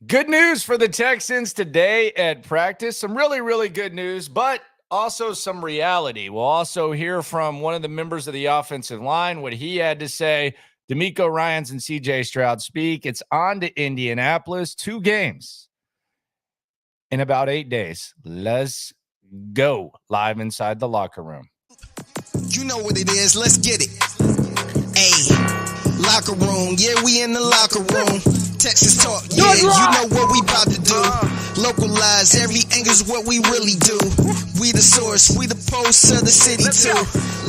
Good news for the Texans today at practice. Some really, really good news, but also some reality. We'll also hear from one of the members of the offensive line, what he had to say. DeMeco Ryans and CJ Stroud speak. It's on to Indianapolis. 2 games in about 8 days. Let's go live inside the locker room. You know what it is. Let's get it. Hey, locker room. Yeah, we in the locker room. Texas talk. Yeah, you know what we about to do. Localize every angle's what we really do. We the source, we the pulse of the city too.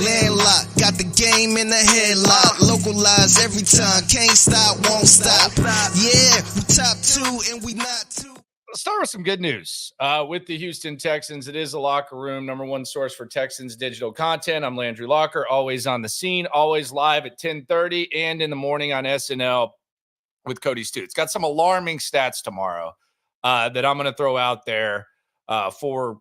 Landlocked, got the game in the headlock. Localize every time, can't stop, won't stop. Yeah, we top 2 and we not 2. Let's start with some good news with the Houston Texans. It is a locker room, number one source for Texans digital content. I'm Landry Locker, always on the scene, always live at 10:30 and in the morning on SNL with Cody Stutes. Got some alarming stats tomorrow that I'm going to throw out there for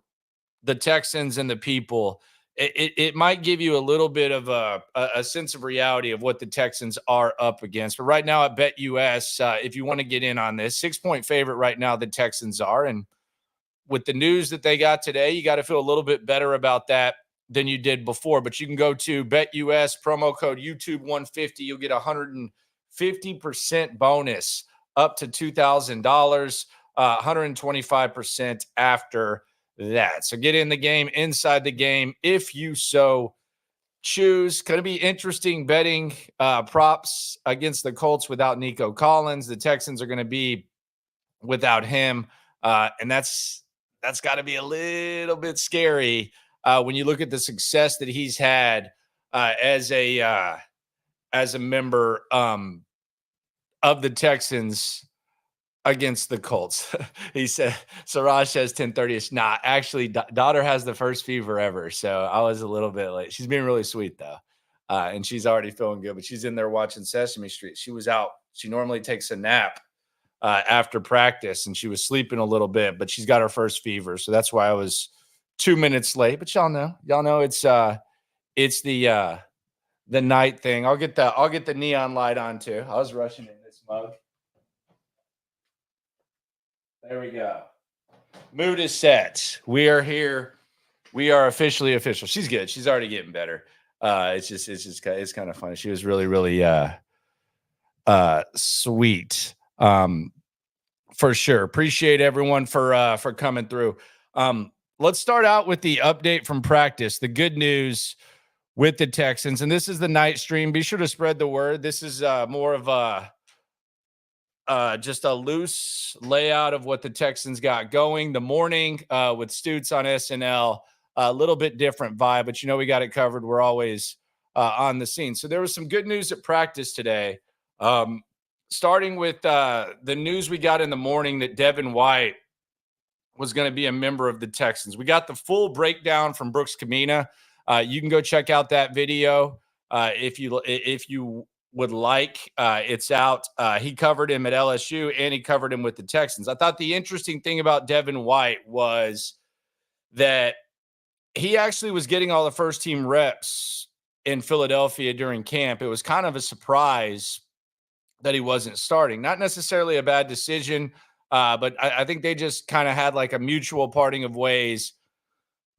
the Texans and the people. It might give you a little bit of a sense of reality of what the Texans are up against. But right now at BetUS, if you want to get in on this, 6-point favorite right now the Texans are. And with the news that they got today, you got to feel a little bit better about that than you did before. But you can go to BetUS, promo code YouTube150. You'll get 150% bonus up to $2,000, 125% after that. So get in the game, inside the game, if you so choose. Going to be interesting betting props against the Colts without Nico Collins. The Texans are going to be without him, and that's got to be a little bit scary when you look at the success that he's had as a member of the Texans against the Colts. He said, Siraj says 10:30. It's not. Actually, daughter has the first fever ever, so I was a little bit late. She's being really sweet, though, and she's already feeling good, but she's in there watching Sesame Street. She was out. She normally takes a nap after practice, and she was sleeping a little bit, but she's got her first fever, so that's why I was 2 minutes late. But y'all know it's the night thing. I'll get the neon light on too. I was rushing in this mug. There we go. Mood is set. We are here. We are officially official. She's good. She's already getting better. It's kind of funny. She was really, really sweet. For sure. Appreciate everyone for coming through. Let's start out with the update from practice. The good news with the Texans, and this is the night stream. Be sure to spread the word. This is more of just a loose layout of what the Texans got going. The morning with Stutes on SNL, a little bit different vibe, but we got it covered. We're always on the scene. So there was some good news at practice today. Starting with the news we got in the morning that Devin White was going to be a member of the Texans. We got the full breakdown from Brooks Kamina. You can go check out that video if you would like. It's out. He covered him at LSU and he covered him with the Texans. I thought the interesting thing about Devin White was that he actually was getting all the first team reps in Philadelphia during camp. It was kind of a surprise that he wasn't starting. Not necessarily a bad decision, but I think they just kind of had like a mutual parting of ways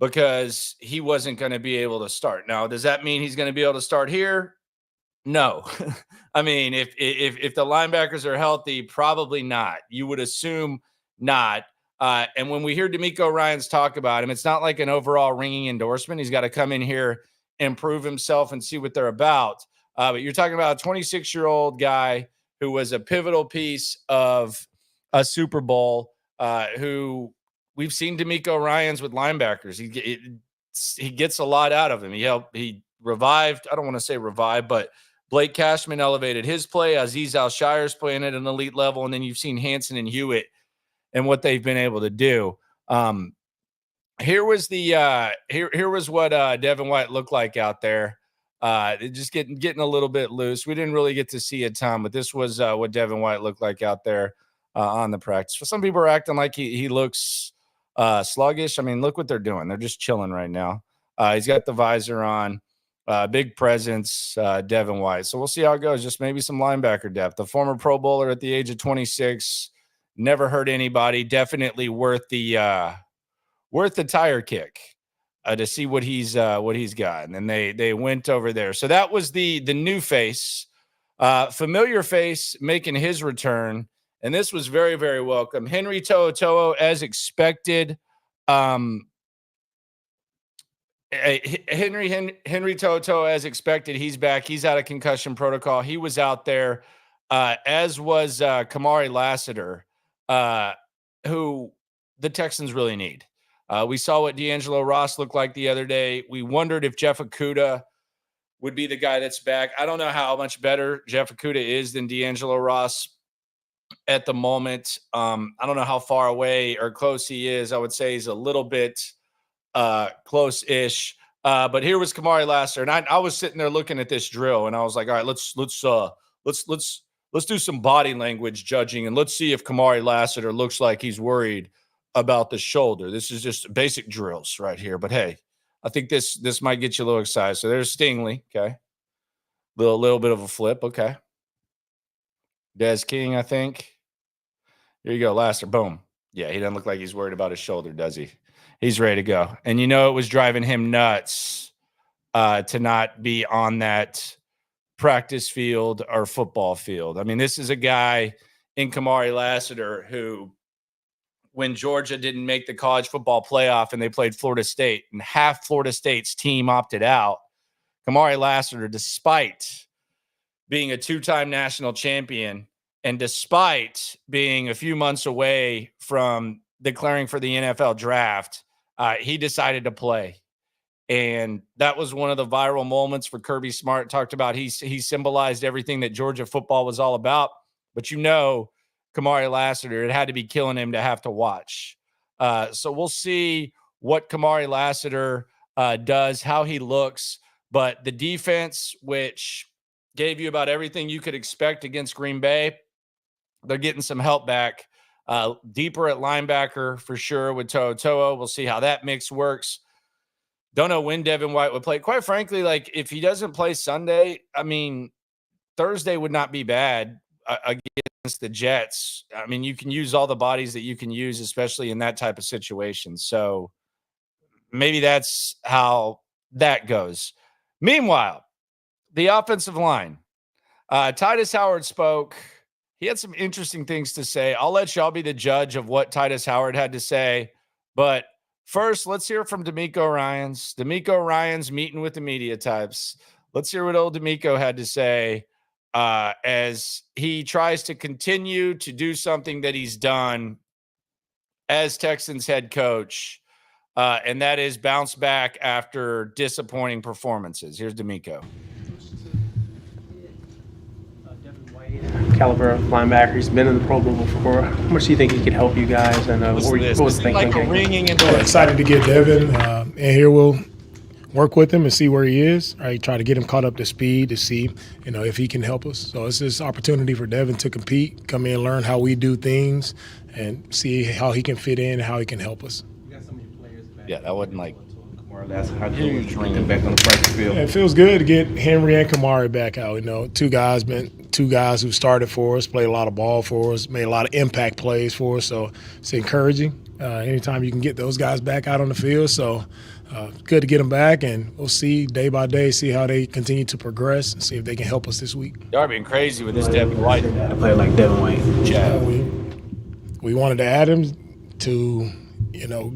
because he wasn't going to be able to start. Now, does that mean he's going to be able to start here? No. I mean, if the linebackers are healthy, probably not. You would assume not. And when we hear DeMeco Ryans talk about him, it's not like an overall ringing endorsement. He's got to come in here and prove himself and see what they're about. But you're talking about a 26-year-old guy who was a pivotal piece of a Super Bowl, who we've seen DeMeco Ryans with linebackers. He gets a lot out of them. He revived. I don't want to say revived, but Blake Cashman elevated his play. Azeez Al-Shire's playing at an elite level. And then you've seen Hanson and Hewitt and what they've been able to do. Here was what Devin White looked like out there. Just getting a little bit loose. We didn't really get to see a ton, but this was what Devin White looked like out there on the practice. For some people are acting like he looks sluggish. I mean, look what they're doing. They're just chilling right now. He's got the visor on. Big presence, Devin White. So we'll see how it goes. Just maybe some linebacker depth. The former Pro Bowler at the age of 26 never hurt anybody. Definitely worth the tire kick to see what he's got. And then they went over there. So that was the new face, familiar face making his return. And this was very, very welcome. Henry To'oTo'o, as expected. Henry To'oTo'o, as expected, he's back. He's out of concussion protocol. He was out there, as was Kamari Lassiter, who the Texans really need. We saw what D'Angelo Ross looked like the other day. We wondered if Jeff Okudah would be the guy that's back. I don't know how much better Jeff Okudah is than D'Angelo Ross at the moment. I don't know how far away or close he is. I would say he's a little bit close-ish. But here was Kamari Lassiter, and I was sitting there looking at this drill, and I was like, all right, let's do some body language judging, and let's see if Kamari Lassiter looks like he's worried about the shoulder. This is just basic drills right here. But hey, I think this might get you a little excited. So there's Stingley. Okay. Little bit of a flip. Okay. Des King, I think. Here you go, Lassiter. Boom. Yeah, he doesn't look like he's worried about his shoulder, does he? He's ready to go. And you know it was driving him nuts to not be on that practice field or football field. I mean, this is a guy in Kamari Lassiter who, when Georgia didn't make the college football playoff and they played Florida State and half Florida State's team opted out, Kamari Lassiter, despite being a two-time national champion and despite being a few months away from declaring for the NFL draft, he decided to play. And that was one of the viral moments for Kirby Smart. Talked about he symbolized everything that Georgia football was all about. But Kamari Lassiter, it had to be killing him to have to watch. So we'll see what Kamari Lassiter does, how he looks. But the defense, which gave you about everything you could expect against Green Bay, they're getting some help back. Deeper at linebacker for sure with To'oTo'o. We'll see how that mix works. Don't know when Devin White would play. Quite frankly, like if he doesn't play Sunday, I mean, Thursday would not be bad against the Jets. I mean, you can use all the bodies that you can use, especially in that type of situation. So maybe that's how that goes. Meanwhile, the offensive line. Titus Howard spoke. He had some interesting things to say. I'll let y'all be the judge of what Titus Howard had to say. But first, let's hear from DeMeco Ryans. DeMeco Ryans meeting with the media types. Let's hear what old DeMeco had to say as he tries to continue to do something that he's done as Texans head coach, and that is bounce back after disappointing performances. Here's DeMeco. Devin White, caliber linebacker. He's been in the Pro Bowl before. How much do you think he could help you guys? And what was thinking? Like ringing into excited to get Devin, and here we'll work with him and see where he is. Right, try to get him caught up to speed to see, if he can help us. So it's this opportunity for Devin to compete, come in, learn how we do things, and see how he can fit in and how he can help us. You got some of your players back. Yeah, that wasn't like how do you bring them back on the practice field? Yeah, it feels good to get Henry and Kamari back out. Two guys who started for us, played a lot of ball for us, made a lot of impact plays for us. So it's encouraging. Anytime you can get those guys back out on the field. So good to get them back, and we'll see day by day, see how they continue to progress and see if they can help us this week. Y'all being crazy with this Devin White. I play like Devin White. Yeah. We wanted to add him to,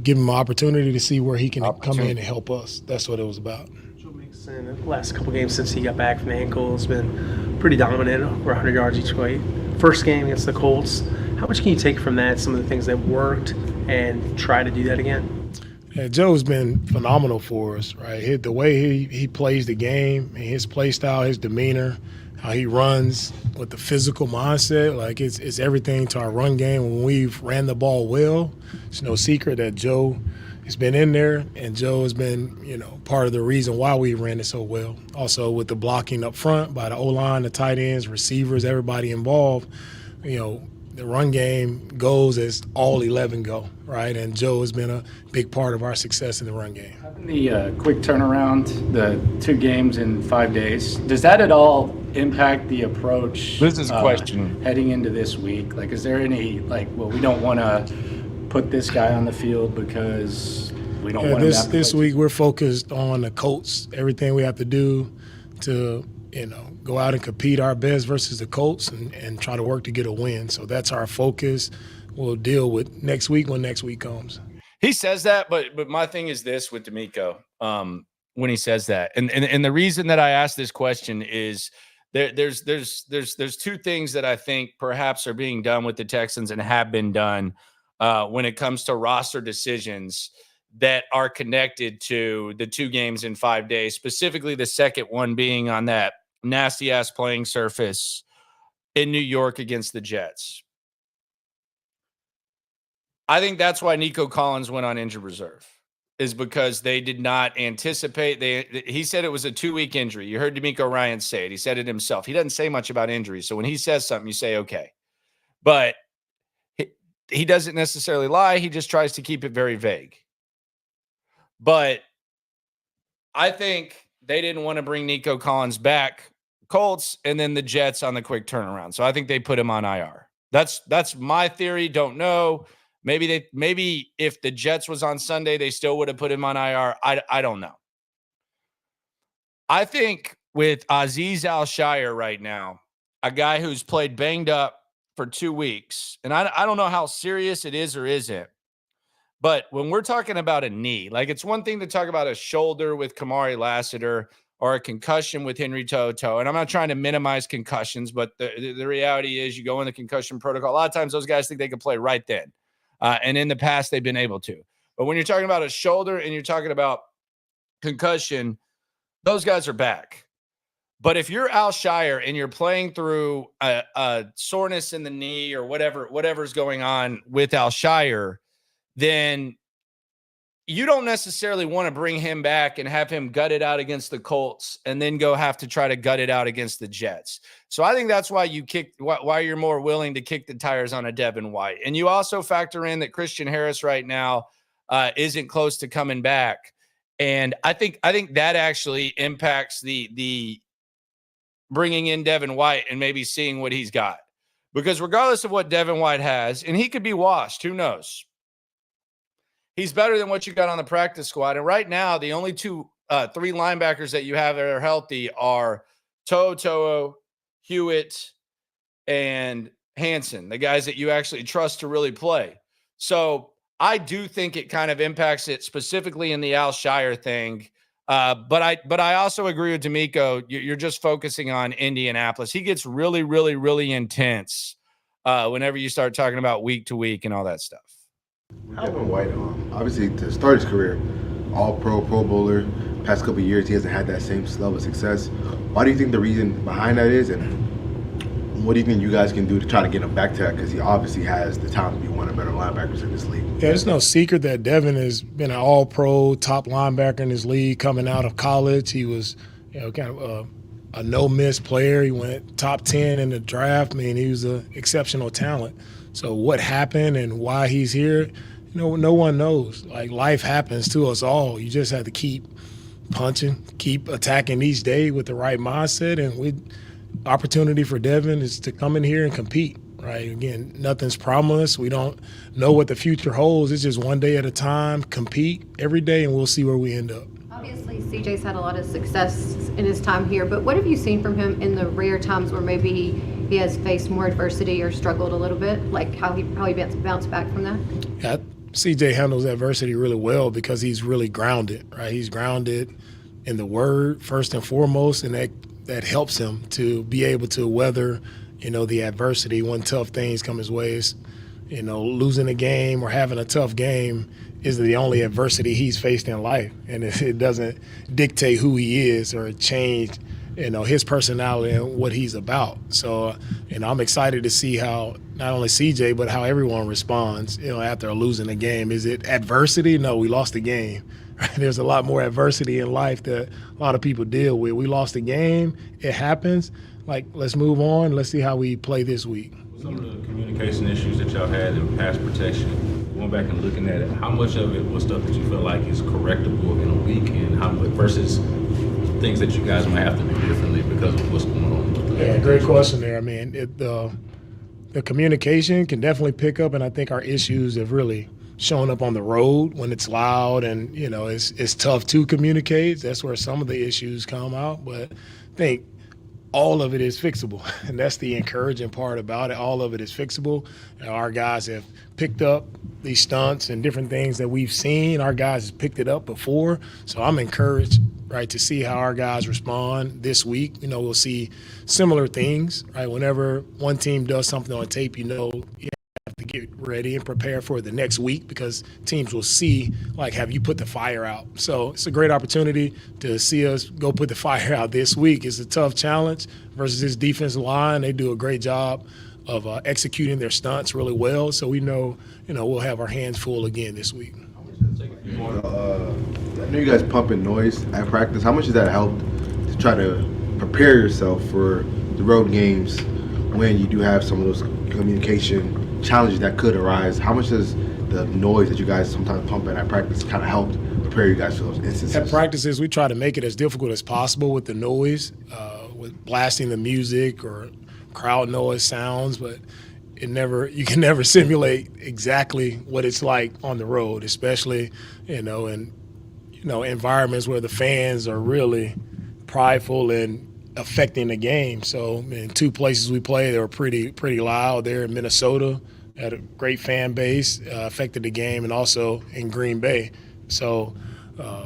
give him an opportunity to see where he can come in and help us. That's what it was about. Mixon, the last couple games since he got back from the ankle has been pretty dominant, over 100 yards each way. First game against the Colts, how much can you take from that, some of the things that worked, and try to do that again? Yeah, Joe's been phenomenal for us, right? The way he plays the game, his play style, his demeanor, how he runs with the physical mindset, like it's everything to our run game. When we've ran the ball well, it's no secret that Joe has been in there, and Joe has been, part of the reason why we ran it so well. Also with the blocking up front by the O-line, the tight ends, receivers, everybody involved, the run game goes as all 11 go, right? And Joe has been a big part of our success in the run game. The quick turnaround, the 2 games in 5 days, does that at all impact the approach? This is a question. Heading into this week. Like, is there any, like, well, we don't want to put this guy on the field because we don't want him to have to this play. week we're focused on the Colts, everything we have to do to, go out and compete our best versus the Colts and try to work to get a win. So that's our focus. We'll deal with next week when next week comes. He says that, but my thing is this with DeMeco, when he says that, and the reason that I asked this question is there's 2 things that I think perhaps are being done with the Texans and have been done when it comes to roster decisions that are connected to the 2 games in 5 days, specifically the second one being on that nasty ass playing surface in New York against the Jets. I think that's why Nico Collins went on injured reserve, is because they did not anticipate. He said it was a 2-week injury. You heard DeMeco Ryans say it. He said it himself. He doesn't say much about injuries. So when he says something, you say, okay. But he doesn't necessarily lie. He just tries to keep it very vague. But I think they didn't want to bring Nico Collins back, Colts, and then the Jets on the quick turnaround. So I think they put him on IR. That's my theory. Don't know. Maybe if the Jets was on Sunday, they still would have put him on IR. I don't know. I think with Azeez Al-Shire right now, a guy who's played banged up for 2 weeks, and I don't know how serious it is or isn't, but when we're talking about a knee, like it's one thing to talk about a shoulder with Kamari Lassiter or a concussion with Henry To'oTo'o, and I'm not trying to minimize concussions, but the reality is you go in the concussion protocol. A lot of times those guys think they can play right then. And in the past, they've been able to. But when you're talking about a shoulder and you're talking about concussion, those guys are back. But if you're Al-Shire and you're playing through a soreness in the knee or whatever's going on with Al-Shire, then you don't necessarily want to bring him back and have him gut it out against the Colts and then go have to try to gut it out against the Jets. So I think that's why why you're more willing to kick the tires on a Devin White. And you also factor in that Christian Harris right now isn't close to coming back. And I think that actually impacts the bringing in Devin White and maybe seeing what he's got. Because regardless of what Devin White has, and he could be washed, who knows? He's better than what you got on the practice squad. And right now, the only 3 linebackers that you have that are healthy are To'oTo'o, Hewitt, and Hansen, the guys that you actually trust to really play. So I do think it kind of impacts it specifically in the Al-Shire thing. But I also agree with DeMeco. You're just focusing on Indianapolis. He gets really, really, really intense whenever you start talking about week to week and all that stuff. Devin White, obviously to start his career, All-Pro, Pro Bowler. Past couple of years, he hasn't had that same level of success. Why do you think the reason behind that is, and what do you think you guys can do to try to get him back to that? Because he obviously has the talent to be one of the better linebackers in this league. Yeah, it's no secret that Devin has been an All-Pro, top linebacker in this league coming out of college. He was, kind of a no-miss player. He went top 10 in the draft. I mean, he was an exceptional talent. So what happened and why he's here, no one knows. Like, life happens to us all. You just have to keep punching, keep attacking each day with the right mindset. And opportunity for Devin is to come in here and compete, right? Again, nothing's promised. We don't know what the future holds. It's just one day at a time, compete every day, and we'll see where we end up. Obviously, CJ's had a lot of success in his time here, but what have you seen from him in the rare times where maybe he has faced more adversity or struggled a little bit, like how he bounced back from that? Yeah, CJ handles adversity really well because he's really grounded, right? He's grounded in the word first and foremost, and that helps him to be able to weather, the adversity when tough things come his way. Losing a game or having a tough game is the only adversity he's faced in life, and it doesn't dictate who he is or change his personality and what he's about. So, I'm excited to see how not only CJ, but how everyone responds, after losing a game. Is it adversity? No, we lost the game. There's a lot more adversity in life that a lot of people deal with. We lost the game. It happens. Like, let's move on. Let's see how we play this week. Was Some of the communication issues that y'all had in pass protection, going back and looking at it, how much of it was stuff that you feel like is correctable in a week, and how much versus things that you guys might have to do differently because of what's going on? Yeah, great question there. I mean, the communication can definitely pick up, and I think our issues have really shown up on the road when it's loud and, you know, it's tough to communicate. That's where some of the issues come out. But I think all of it is fixable, and that's the encouraging part about it. All of it is fixable. And our guys have picked up these stunts and different things that we've seen. Our guys have picked it up before. So I'm encouraged, right, to see how our guys respond this week. You know, we'll see similar things, right? Whenever one team does something on tape, you know, you have to get ready and prepare for the next week because teams will see, like, have you put the fire out? So it's a great opportunity to see us go put the fire out this week. It's a tough challenge versus this defensive line. They do a great job of executing their stunts really well. So we know, you know, we'll have our hands full again this week. I know you guys pumping noise at practice. How much has that helped to try to prepare yourself for the road games when you do have some of those communication challenges that could arise? How much does the noise that you guys sometimes pump at practice kind of help prepare you guys for those instances? At practices, we try to make it as difficult as possible with the noise, with blasting the music or crowd noise sounds, but you can never simulate exactly what it's like on the road, especially, in environments where the fans are really prideful and affecting the game. So in two places we play, they were pretty loud. There in Minnesota, had a great fan base, affected the game, and also in Green Bay. So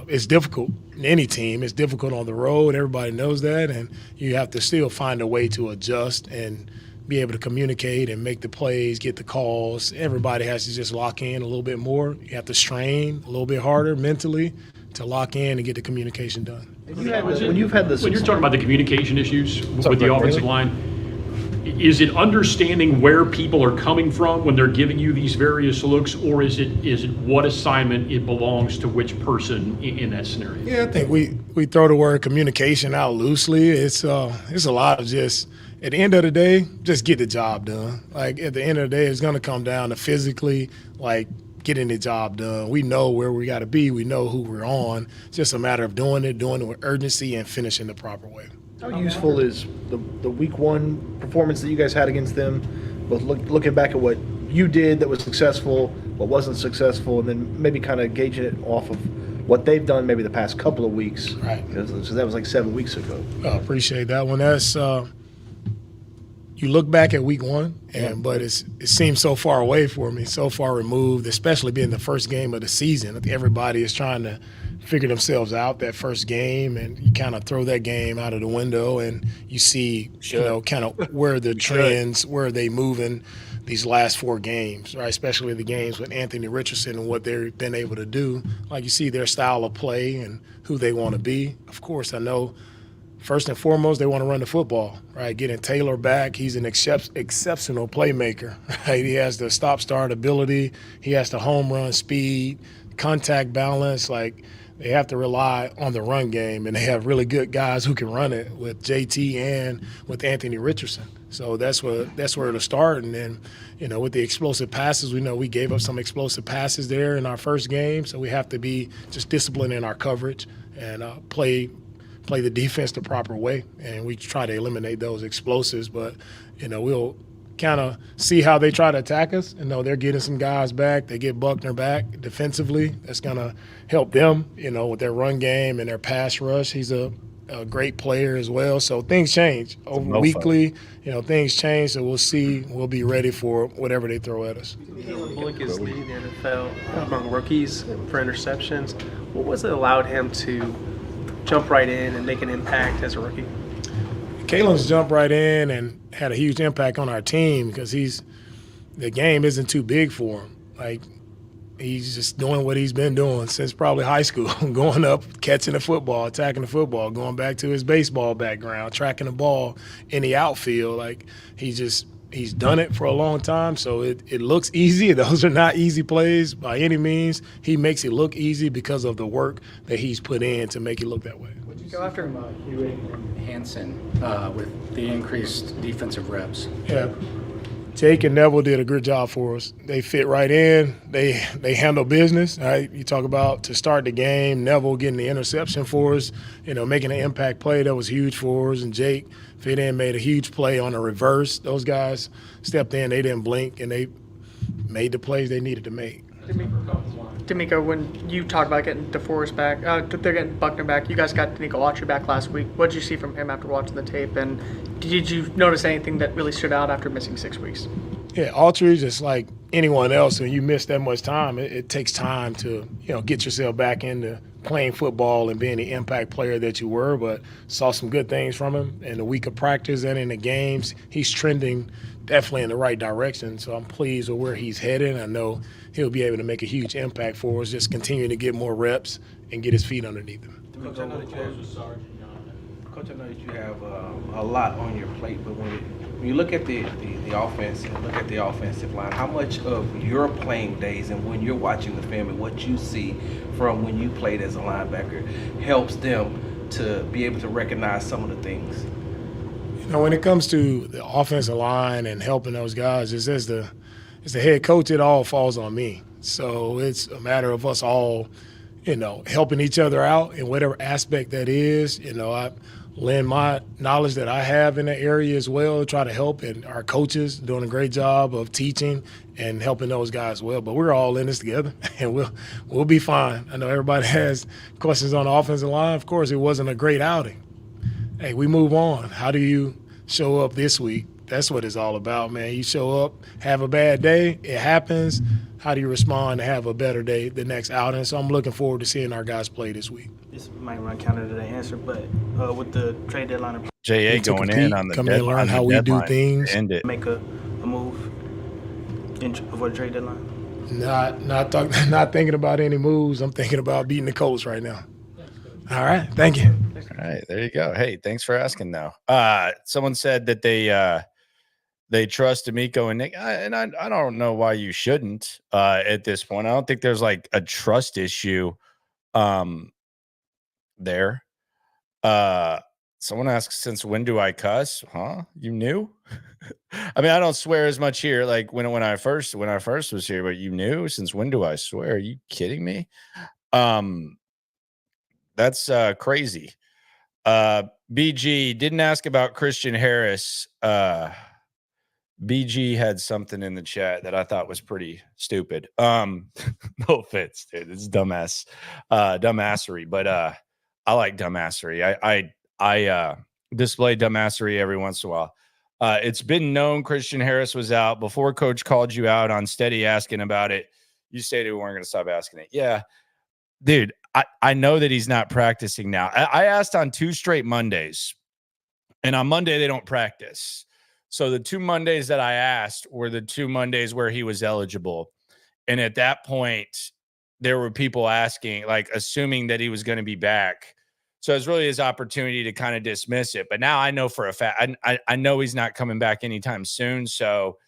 it's difficult. Any team, it's difficult on the road. Everybody knows that, and you have to still find a way to adjust and be able to communicate and make the plays, get the calls. Everybody has to just lock in a little bit more. You have to strain a little bit harder mentally to lock in and get the communication done. When you're talking about the communication issues with the offensive line, is it understanding where people are coming from when they're giving you these various looks, or is it what assignment it belongs to which person in that scenario? Yeah, I think we throw the word communication out loosely. It's a lot of just, at the end of the day, just get the job done. Like, at the end of the day, it's going to come down to physically, like, getting the job done. We know where we got to be. We know who we're on. It's just a matter of doing it with urgency and finishing the proper way. How useful is the week one performance that you guys had against them, both looking back at what you did that was successful, what wasn't successful, and then maybe kind of gauging it off of what they've done maybe the past couple of weeks? Right. So that was like 7 weeks ago. I appreciate that one. That's you look back at week one, but it seems so far away for me, so far removed, especially being the first game of the season. I think everybody is trying to figure themselves out that first game, and you kind of throw that game out of the window, and you see, kind of where the trends, where are they moving these last 4 games, right? Especially the games with Anthony Richardson and what they've been able to do. Like, you see their style of play and who they want to be. Of course, I know first and foremost, they want to run the football, right? Getting Taylor back, he's an exceptional playmaker, right? He has the stop-start ability. He has the home run speed, contact balance. Like, they have to rely on the run game, and they have really good guys who can run it with JT and with Anthony Richardson. So that's where it'll start. And then, with the explosive passes, we know we gave up some explosive passes there in our first game, so we have to be just disciplined in our coverage and play the defense the proper way, and we try to eliminate those explosives. But, we'll kind of see how they try to attack us. They're getting some guys back. They get Buckner back defensively. That's going to help them, with their run game and their pass rush. He's a great player as well. So things change weekly. Things change. So we'll see. We'll be ready for whatever they throw at us. Bullock is leading the NFL among rookies for interceptions. What was it allowed him to jump right in and make an impact as a rookie? Kalen's jumped right in and had a huge impact on our team because the game isn't too big for him. Like, he's just doing what he's been doing since probably high school, going up, catching the football, attacking the football, going back to his baseball background, tracking the ball in the outfield. Like, he's done it for a long time, so it looks easy. Those are not easy plays by any means. He makes it look easy because of the work that he's put in to make it look that way. Would you go after Hewitt and Hansen with the increased defensive reps? Yeah. Jake and Neville did a good job for us. They fit right in. They handle business. Right? You talk about to start the game, Neville getting the interception for us, making an impact play that was huge for us, and Jake fit in, made a huge play on a reverse. Those guys stepped in, they didn't blink, and they made the plays they needed to make. DeMeco, when you talked about getting DeForest back, they're getting Buckner back. You guys got Nico back last week. What did you see from him after watching the tape? And did you notice anything that really stood out after missing 6 weeks? Yeah, Autry, just like anyone else, when you miss that much time, it takes time to get yourself back into playing football and being the impact player that you were. But saw some good things from him in the week of practice and in the games. He's trending definitely in the right direction. So I'm pleased with where he's headed. I know he'll be able to make a huge impact for us, just continue to get more reps and get his feet underneath him. Coach, I know that you have a lot on your plate, but when you look at the offense and look at the offensive line, how much of your playing days and when you're watching the film and what you see from when you played as a linebacker helps them to be able to recognize some of the things? When it comes to the offensive line and helping those guys, as the head coach, it all falls on me. So it's a matter of us all, helping each other out in whatever aspect that is. I lend my knowledge that I have in that area as well, try to help, and our coaches doing a great job of teaching and helping those guys well. But we're all in this together, and we'll be fine. I know everybody has questions on the offensive line. Of course, it wasn't a great outing. Hey, we move on. How do you show up this week? That's what it's all about, man. You show up, have a bad day, it happens. How do you respond to have a better day the next outing? So I'm looking forward to seeing our guys play this week. This might run counter to the answer, but with the trade deadline, JA going in on the come in and learn how we do things. Make a move before the trade deadline. Not thinking about any moves. I'm thinking about beating the Colts right now. All right, thank you. All right, there you go. Hey, thanks for asking. Though, someone said that they trust DeMeco and Nick, and I don't know why you shouldn't at this point. I don't think there's like a trust issue there. Someone asks, since when do I cuss? Huh? You knew? I mean, I don't swear as much here like when I first was here, but you knew? Since when do I swear? Are you kidding me? That's crazy. BG didn't ask about Christian Harris. BG had something in the chat that I thought was pretty stupid. No offense, dude. It's dumbassery, but I like dumbassery. I display dumbassery every once in a while. It's been known Christian Harris was out before coach called you out on Steady asking about it. You stated we weren't going to stop asking it. Yeah, dude, I know that he's not practicing now. I asked on 2 straight Mondays, and on Monday they don't practice. So the 2 Mondays that I asked were the 2 Mondays where he was eligible. And at that point, there were people asking, like assuming that he was going to be back. So it's really his opportunity to kind of dismiss it. But now I know for a fact, I know he's not coming back anytime soon. So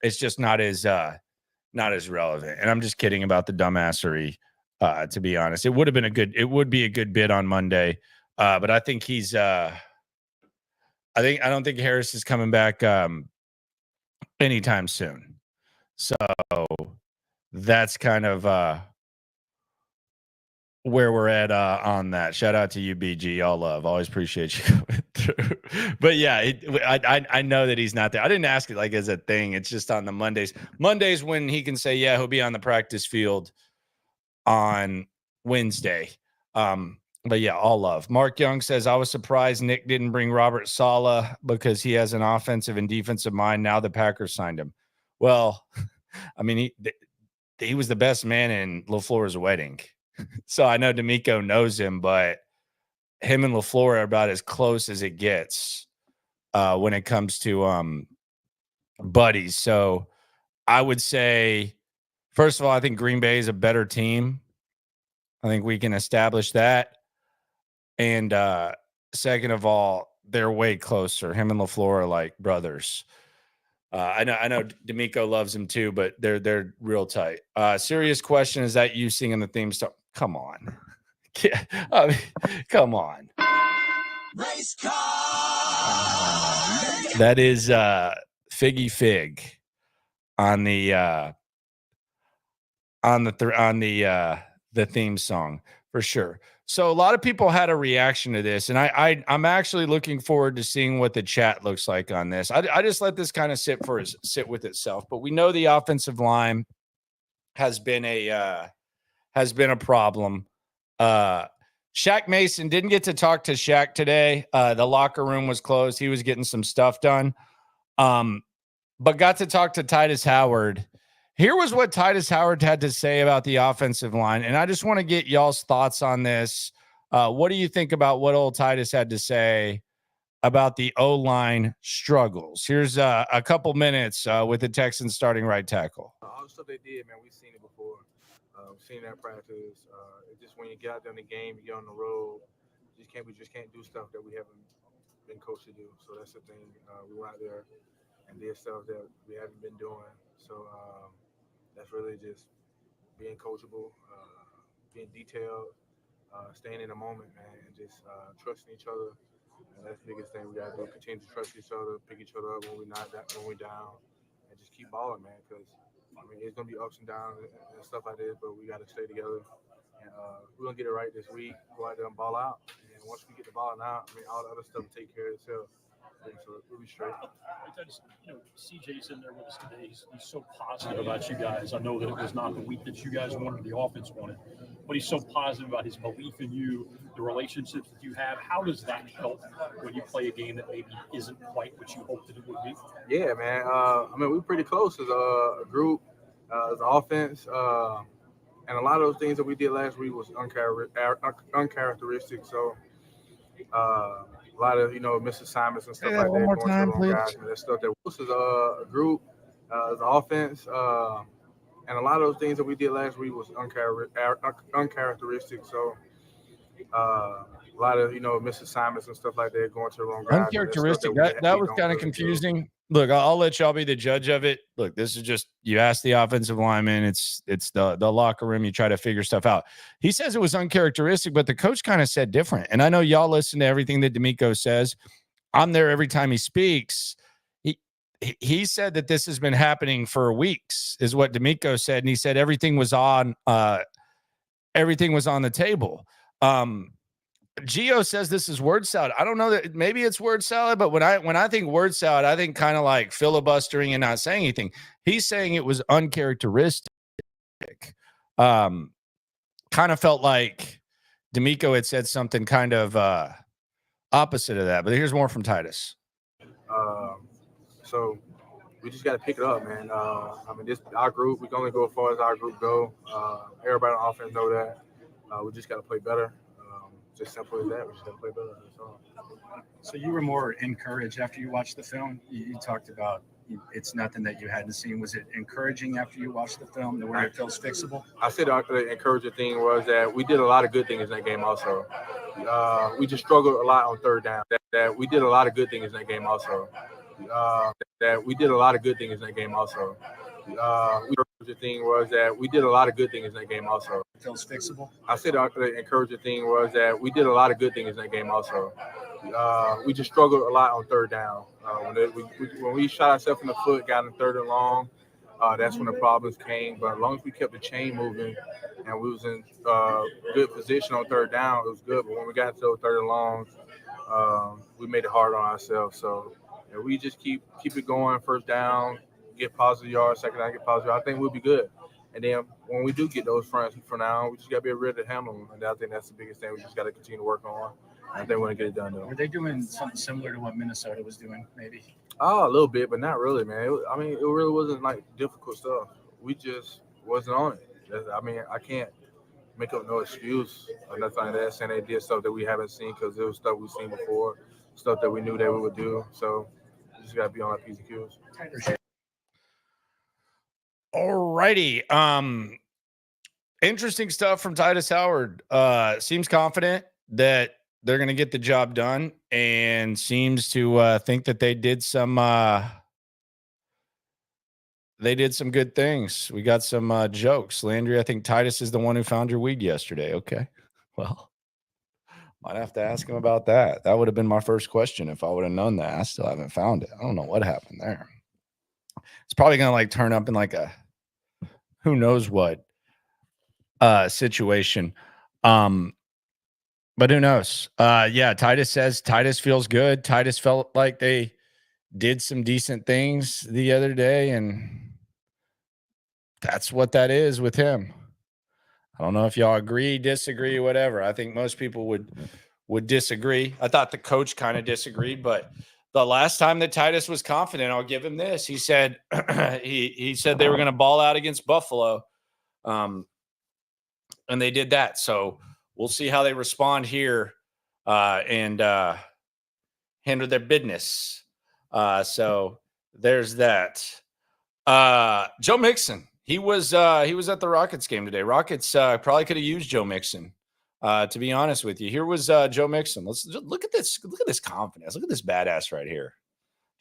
it's just not as relevant. And I'm just kidding about the dumbassery, to be honest. It would be a good bid on Monday. But I think I don't think Harris is coming back anytime soon. So that's kind of where we're at on that. Shout out to you, BG. All love. Always appreciate you coming through. But yeah, I know that he's not there. I didn't ask it like as a thing. It's just on the Mondays. Mondays when he can say, yeah, he'll be on the practice field on Wednesday. But yeah, all love. Mark Young says, I was surprised Nick didn't bring Robert Saleh because he has an offensive and defensive mind. Now the Packers signed him. Well, I mean, he was the best man in LaFleur's wedding. So I know DeMeco knows him, but him and LaFleur are about as close as it gets when it comes to buddies. So I would say, first of all, I think Green Bay is a better team. I think we can establish that. And second of all, they're way closer. Him and LaFleur are like brothers. I know DeMeco loves him too, but they're real tight. Serious question, is that you singing the theme song? Come on. Come on. Race car. That is Figgy Fig on the theme song for sure. So a lot of people had a reaction to this, and I'm actually looking forward to seeing what the chat looks like on this. I just let this kind of sit with itself, but we know the offensive line has been a problem. Shaq Mason didn't get to talk to Shaq today. The locker room was closed. He was getting some stuff done, but got to talk to Titus Howard. Here was what Titus Howard had to say about the offensive line, and I just want to get y'all's thoughts on this. What do you think about what old Titus had to say about the O-line struggles? Here's a couple minutes with the Texans starting right tackle. All the stuff they did, man, we've seen it before. We've seen that practice. It's just when you get out there in the game, you get on the road, we just can't do stuff that we haven't been coached to do. So that's the thing. We went out there and did stuff that we haven't been doing. So that's really just being coachable, being detailed, staying in the moment, man, and just trusting each other. And that's the biggest thing we got to do. Continue to trust each other, pick each other up when we're down, and just keep balling, man. Because I mean, it's gonna be ups and downs and stuff like this, but we got to stay together. And we're gonna get it right this week. Go out there and ball out. And once we get the ball out, I mean, all the other stuff will take care of itself. So we'll be straight. CJ's in there with us today. He's so positive about you guys. I know that it was not the week that you guys wanted, the offense wanted, but he's so positive about his belief in you, the relationships that you have. How does that help when you play a game that maybe isn't quite what you hoped that it would be? Yeah, man. I mean, we're pretty close as a group, as an offense. And a lot of those things that we did last week was uncharacteristic. So, a lot of, misassignments and stuff like that. One more time, please. Guys, and that stuff that was as a group, as an offense. And a lot of those things that we did last week was uncharacteristic. So, a lot of, misassignments and stuff like that going to the wrong guys. Uncharacteristic. That was kind of confusing. Look, I'll let y'all be the judge of it. Look, this is just, you ask the offensive lineman. It's the locker room. You try to figure stuff out. He says it was uncharacteristic, but the coach kind of said different. And I know y'all listen to everything that DeMeco says. I'm there every time he speaks. He said that this has been happening for weeks, is what DeMeco said. And he said everything was on the table. Gio says this is word salad. I don't know that maybe it's word salad, but when I think word salad, I think kind of like filibustering and not saying anything. He's saying it was uncharacteristic. Kind of felt like DeMeco had said something kind of opposite of that. But here's more from Titus. So we just got to pick it up, man. I mean, our group, we can only go as far as our group go. Everybody on offense know that. We just got to play better. Just simple as that. We just got to play better. That's all. So you were more encouraged after you watched the film? You talked about it's nothing that you hadn't seen. Was it encouraging after you watched the film, the way it feels fixable? I said the encouraging thing was that we did a lot of good things in that game also. We just struggled a lot on third down. That we did a lot of good things in that game also. The thing was that we did a lot of good things in that game also. It feels fixable? I said the encouraging thing was that we did a lot of good things in that game also. We just struggled a lot on third down. When we shot ourselves in the foot, got in third and long, that's when the problems came. But as long as we kept the chain moving and we was in good position on third down, it was good. But when we got into third and long, we made it hard on ourselves. So we just keep it going, first down, get positive yards, second down, get positive yards. I think we'll be good. And then when we do get those fronts for now, we just got to be ready to handle them. And I think that's the biggest thing we just got to continue to work on. I think we're going to get it done, though. Were they doing something similar to what Minnesota was doing, maybe? Oh, a little bit, but not really, man. It really wasn't, like, difficult stuff. We just wasn't on it. I can't make up no excuse or nothing like that, saying they did stuff that we haven't seen because it was stuff we've seen before, stuff that we knew that we would do. So we just got to be on our P's and Q's. All righty. Interesting stuff from Titus Howard. Seems confident that they're going to get the job done and seems to think that they did some good things. We got some jokes. Landry, I think Titus is the one who found your weed yesterday. Okay. Well, might have to ask him about that. That would have been my first question if I would have known that. I still haven't found it. I don't know what happened there. probably going to like turn up in like a who knows what situation. But who knows? Yeah, Titus says Titus feels good. Titus felt like they did some decent things the other day, and that's what that is with him. I don't know if y'all agree, disagree, whatever. I think most people would disagree. I thought the coach kind of disagreed, but the last time that Titus was confident, I'll give him this. He said he said they were going to ball out against Buffalo, and they did that. So we'll see how they respond here and handle their business. So there's that. Joe Mixon. He was at the Rockets game today. Rockets probably could have used Joe Mixon. To be honest with you, here was Joe Mixon. Let's just look at this. Look at this confidence. Look at this badass right here.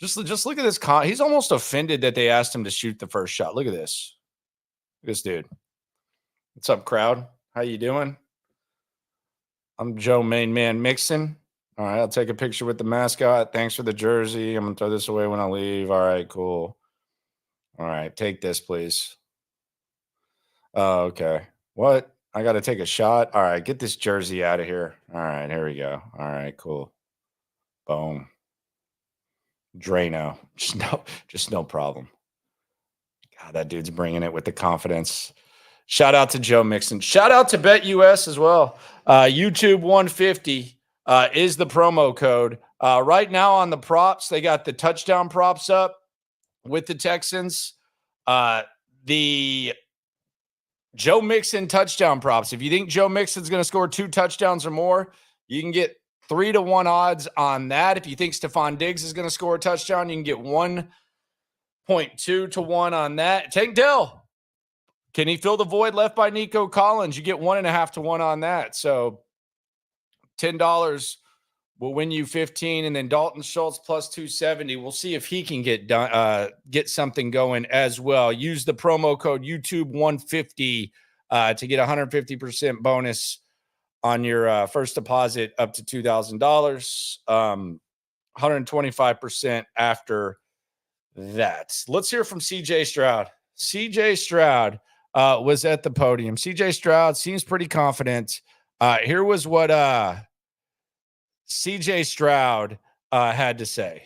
Just look at this. He's almost offended that they asked him to shoot the first shot. Look at this. Look at this dude. What's up, crowd? How you doing? I'm Joe Main Man Mixon. All right, I'll take a picture with the mascot. Thanks for the jersey. I'm gonna throw this away when I leave. All right, cool. All right, take this, please. Oh, okay. What? I got to take a shot? All right, get this jersey out of here. All right, here we go. All right, cool. Boom. Drano. Just no problem. God, that dude's bringing it with the confidence. Shout out to Joe Mixon. Shout out to BetUS as well. YouTube 150 is the promo code. Right now on the props, they got the touchdown props up with the Texans. The Joe Mixon touchdown props. If you think Joe Mixon's going to score 2 touchdowns or more, you can get 3-1 odds on that. If you think Stefon Diggs is going to score a touchdown, you can get 1.2 to 1 on that. Tank Dell. Can he fill the void left by Nico Collins? You get 1.5 to 1 on that. So $10 will win you 15, and then Dalton Schultz plus 270. We'll see if he can get done, get something going as well. Use the promo code YouTube 150 to get 150% bonus on your first deposit up to $2,000. 125% after that. Let's hear from CJ Stroud. CJ Stroud was at the podium. CJ Stroud seems pretty confident. Here was what CJ Stroud had to say.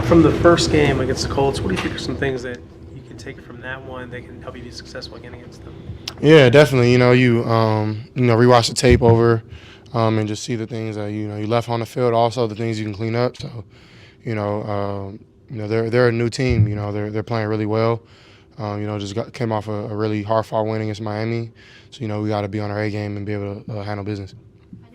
From the first game against the Colts, what do you think are some things that you can take from that one that can help you be successful again against them? Yeah, definitely. You rewatch the tape over and just see the things that you left on the field. Also, the things you can clean up. So, they're a new team. They're playing really well. Came off a really hard-fought win against Miami. So, we got to be on our A game and be able to handle business.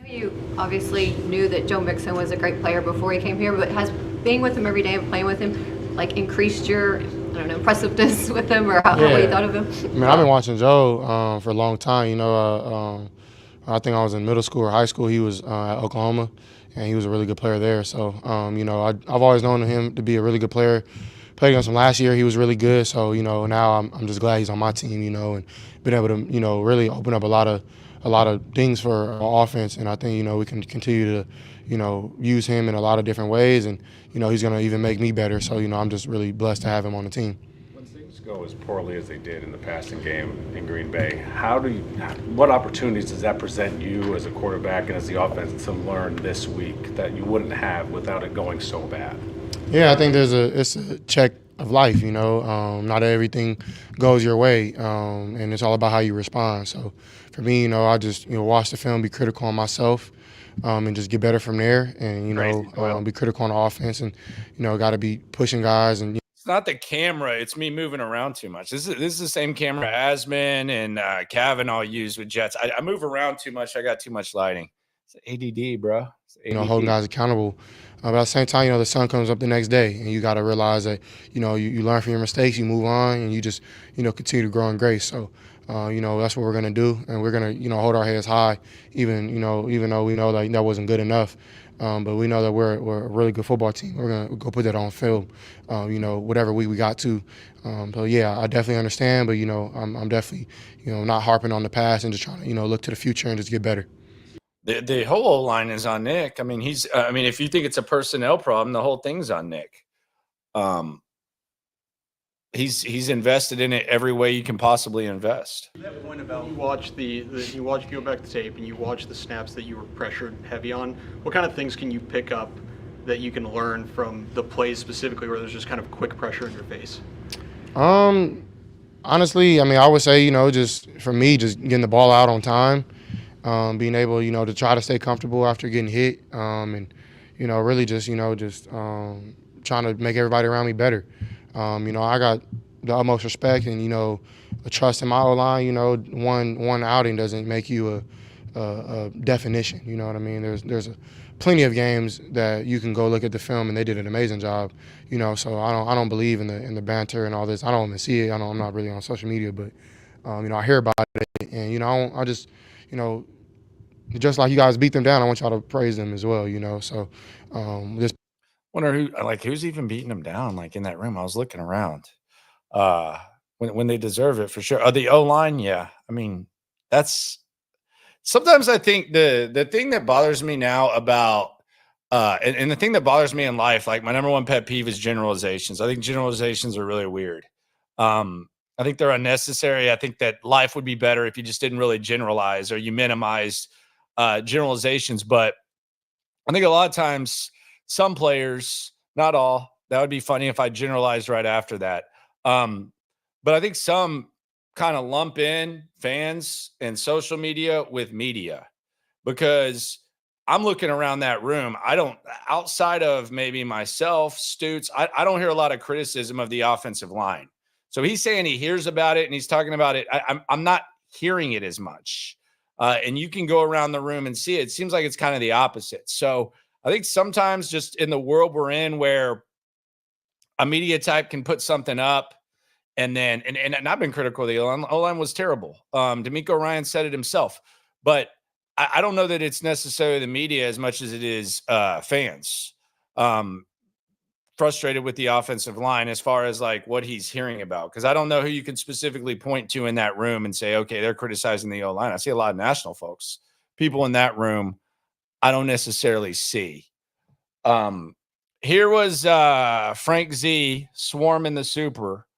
You obviously knew that Joe Mixon was a great player before he came here, but has being with him every day and playing with him like increased your, impressiveness with him, or how what you thought of him? I mean, I've been watching Joe for a long time. I think I was in middle school or high school. He was at Oklahoma, and he was a really good player there. So, I've always known him to be a really good player. Played against him last year. He was really good. So, now I'm just glad he's on my team, and been able to, really open up a lot of things for our offense, and I think we can continue to use him in a lot of different ways, and he's going to even make me better. So I'm just really blessed to have him on the team. When things go as poorly as they did in the passing game in Green Bay, what opportunities does that present you as a quarterback and as the offense to learn this week that you wouldn't have without it going so bad? Yeah, I think it's a check of life. Not everything goes your way, and it's all about how you respond. So for me, I just watch the film, be critical on myself, and just get better from there. And be critical on the offense, and got to be pushing guys. And it's not the camera; it's me moving around too much. This is the same camera Asman and Kavanaugh use with Jets. I move around too much. I got too much lighting. It's ADD, bro. It's ADD. Holding guys accountable. But at the same time, the sun comes up the next day, and you got to realize that you learn from your mistakes, you move on, and you just continue to grow in grace. So. That's what we're gonna do, and we're gonna hold our heads high, even though we know like that wasn't good enough, but we know that we're a really good football team. We're gonna go put that on film, whatever we got to. So yeah, I definitely understand, but I'm definitely not harping on the past and just trying to look to the future and just get better. The whole line is on Nick. I mean, if you think it's a personnel problem, the whole thing's on Nick. he's invested in it every way you can possibly invest. That point about you watch you go back the tape and you watch the snaps that you were pressured heavy on. What kind of things can you pick up that you can learn from the plays specifically where there's just kind of quick pressure in your face? Honestly, I mean, I would say, just for me, just getting the ball out on time, being able, to try to stay comfortable after getting hit, and, really just, trying to make everybody around me better. I got the utmost respect and, a trust in my O-line. One outing doesn't make you a definition. You know what I mean? There's plenty of games that you can go look at the film and they did an amazing job. So I don't believe in the banter and all this. I don't even see it. I'm not really on social media, but I hear about it, and I just just like you guys beat them down, I want y'all to praise them as well. So just wonder who's even beating them down in that room. I was looking around. When they deserve it for sure. The O-line, yeah. I mean, that's sometimes I think the thing that bothers me now about and the thing that bothers me in life, my number one pet peeve is generalizations. I think generalizations are really weird. I think they're unnecessary. I think that life would be better if you just didn't really generalize or you minimized generalizations. But I think a lot of times some players, not all, that would be funny if I generalized right after that. But I think some kind of lump in fans and social media with media, because I'm looking around that room. Outside of maybe myself, Stutes, I don't hear a lot of criticism of the offensive line. So he's saying he hears about it and he's talking about it. I'm not hearing it as much. And you can go around the room and see it. It seems like it's kind of the opposite. So I think sometimes just in the world we're in where a media type can put something up, and then, and I've been critical of the O-line was terrible. DeMeco Ryans said it himself, but I don't know that it's necessarily the media as much as it is fans frustrated with the offensive line as far as what he's hearing about. Because I don't know who you can specifically point to in that room and say, okay, they're criticizing the O-line. I see a lot of national folks, people in that room. I don't necessarily see. Here was Frank Z swarming the super.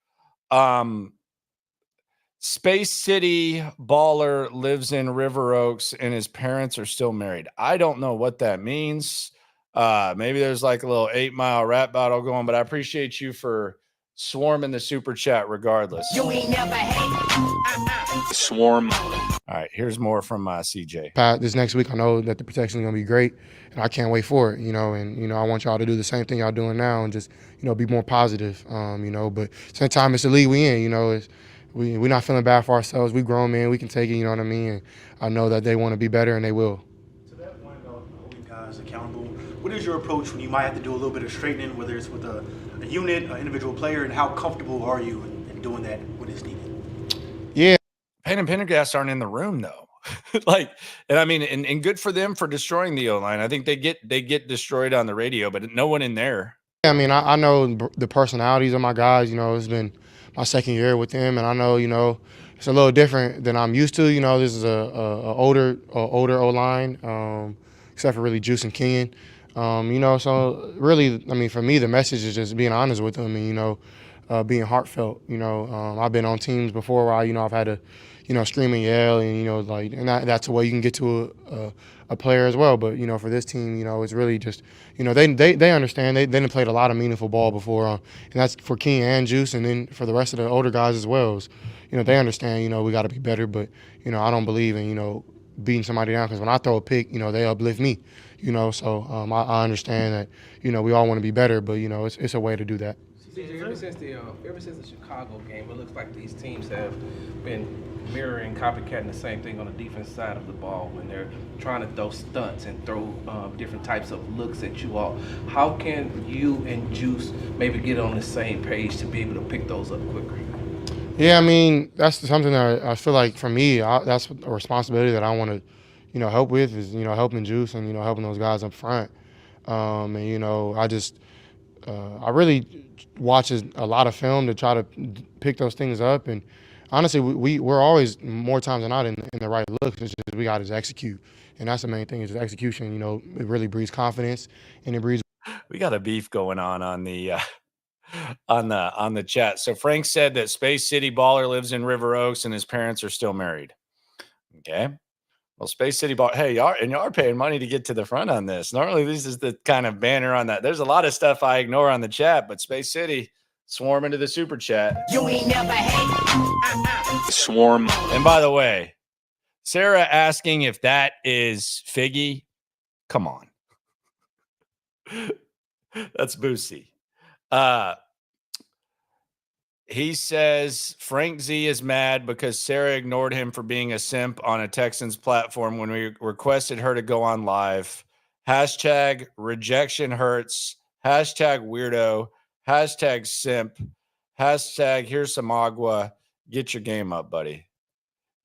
Space City baller lives in River Oaks and his parents are still married. I don't know what that means. Maybe there's a little 8 Mile rap battle going, but I appreciate you for swarming the super chat regardless. You ain't never hate. Swarm. All right, here's more from CJ. Pat, this next week, I know that the protection is going to be great, and I can't wait for it, and, I want y'all to do the same thing y'all doing now and just, be more positive, but same time, it's the league we in, we're not feeling bad for ourselves. We grown men, we can take it, you know what I mean? And I know that they want to be better, and they will. To that point about holding guys accountable, what is your approach when you might have to do a little bit of straightening, whether it's with a unit, an individual player, and how comfortable are you in doing that when it's needed? Yeah. Payne and Pendergast aren't in the room though. And I mean, and good for them for destroying the O-line. I think they get destroyed on the radio, but no one in there. I mean, I know the personalities of my guys. It's been my second year with them, and I know, it's a little different than I'm used to. This is a older O-line, except for really Juice and Kenyon. So really, I mean, for me, the message is just being honest with them and, being heartfelt. I've been on teams before where I've had to, scream and yell, and and that's the way you can get to a player as well. But for this team, it's really just they understand. They done played a lot of meaningful ball before, and that's for King and Juice, and then for the rest of the older guys as well. They understand. We got to be better, but I don't believe in beating somebody down, because when I throw a pick, they uplift me. So I understand that we all want to be better, but it's a way to do that. Ever since the Chicago game, it looks like these teams have been mirroring, copycatting the same thing on the defense side of the ball when they're trying to throw stunts and throw different types of looks at you all. How can you and Juice maybe get on the same page to be able to pick those up quicker? Yeah, I mean, that's something that I feel like for me, that's a responsibility that I want to, help with is, helping Juice and, helping those guys up front. And, I really watch a lot of film to try to pick those things up. And honestly, we're always more times than not in the right looks. It's just we got to execute. And that's the main thing is just execution. It really breeds confidence and it breeds. We got a beef going on the on the chat. So Frank said that Space City Baller lives in River Oaks and his parents are still married. Okay. Well, Space City Baller, hey, y'all are paying money to get to the front on this. Normally, this is the kind of banner on that. There's a lot of stuff I ignore on the chat, but Space City swarm into the super chat. You ain't never hate. Swarm. And by the way, Sarah asking if that is Figgy. Come on. That's Boosie. He says Frank Z is mad because Sarah ignored him for being a simp on a Texans platform when we requested her to go on live. Hashtag rejection hurts. Hashtag weirdo. Hashtag simp. Hashtag here's some agua. Get your game up, buddy.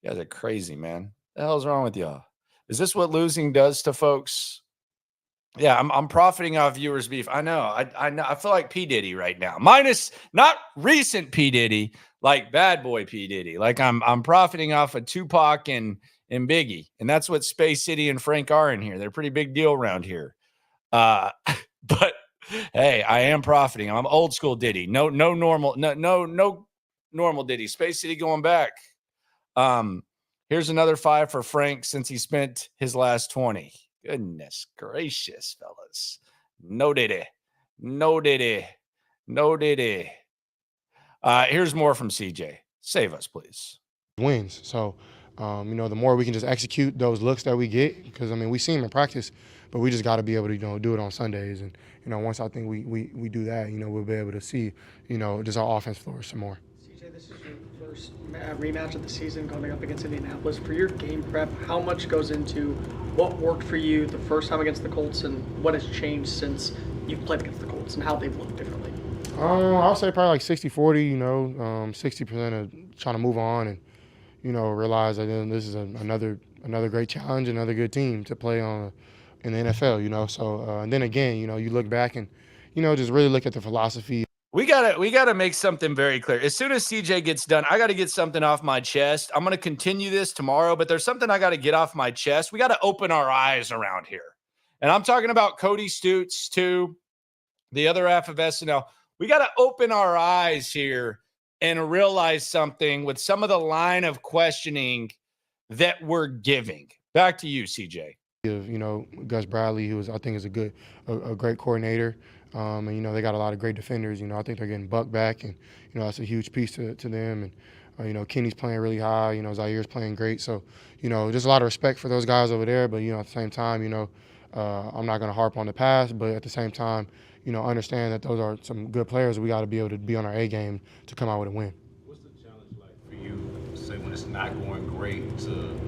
You guys are crazy, man. What the hell's wrong with y'all? Is this what losing does to folks? Yeah, I'm profiting off viewers' beef. I know. I know. I feel like P. Diddy right now. Minus not recent P. Diddy, like bad boy P. Diddy. Like I'm profiting off of Tupac and Biggie. And that's what Space City and Frank are in here. They're a pretty big deal around here. But hey, I am profiting. I'm old school Diddy. No normal Diddy. Space City going back. Here's another 5 for Frank since he spent his last 20. Goodness gracious, fellas. No diddy. Here's more from CJ. Save us, please. Wins. So, the more we can just execute those looks that we get, because, we see them in practice, but we just got to be able to, do it on Sundays. And, once I think we do that, we'll be able to see, just our offense flourish some more. CJ, this is your first rematch of the season going up against Indianapolis. For your game prep, how much goes into what worked for you the first time against the Colts and what has changed since you've played against the Colts and how they've looked differently? I'll say probably like 60-40, 60% of trying to move on and, realize that this is another great challenge, another good team to play on in the NFL, So, and then again, you look back and, just really look at the philosophy. We gotta make something very clear. As soon as CJ gets done, I gotta get something off my chest. I'm gonna continue this tomorrow, but there's something I gotta get off my chest. We gotta open our eyes around here. And I'm talking about Cody Stutes too, the other half of SNL. We gotta open our eyes here and realize something with some of the line of questioning that we're giving. Back to you, CJ. Gus Bradley, who I think is a great coordinator. And, they got a lot of great defenders. I think they're getting Buck back, and, that's a huge piece to them. And, Kenny's playing really high. Zaire's playing great. So, just a lot of respect for those guys over there. But, at the same time, I'm not going to harp on the past. But at the same time, understand that those are some good players. We got to be able to be on our A game to come out with a win. What's the challenge like for you, say, when it's not going great, to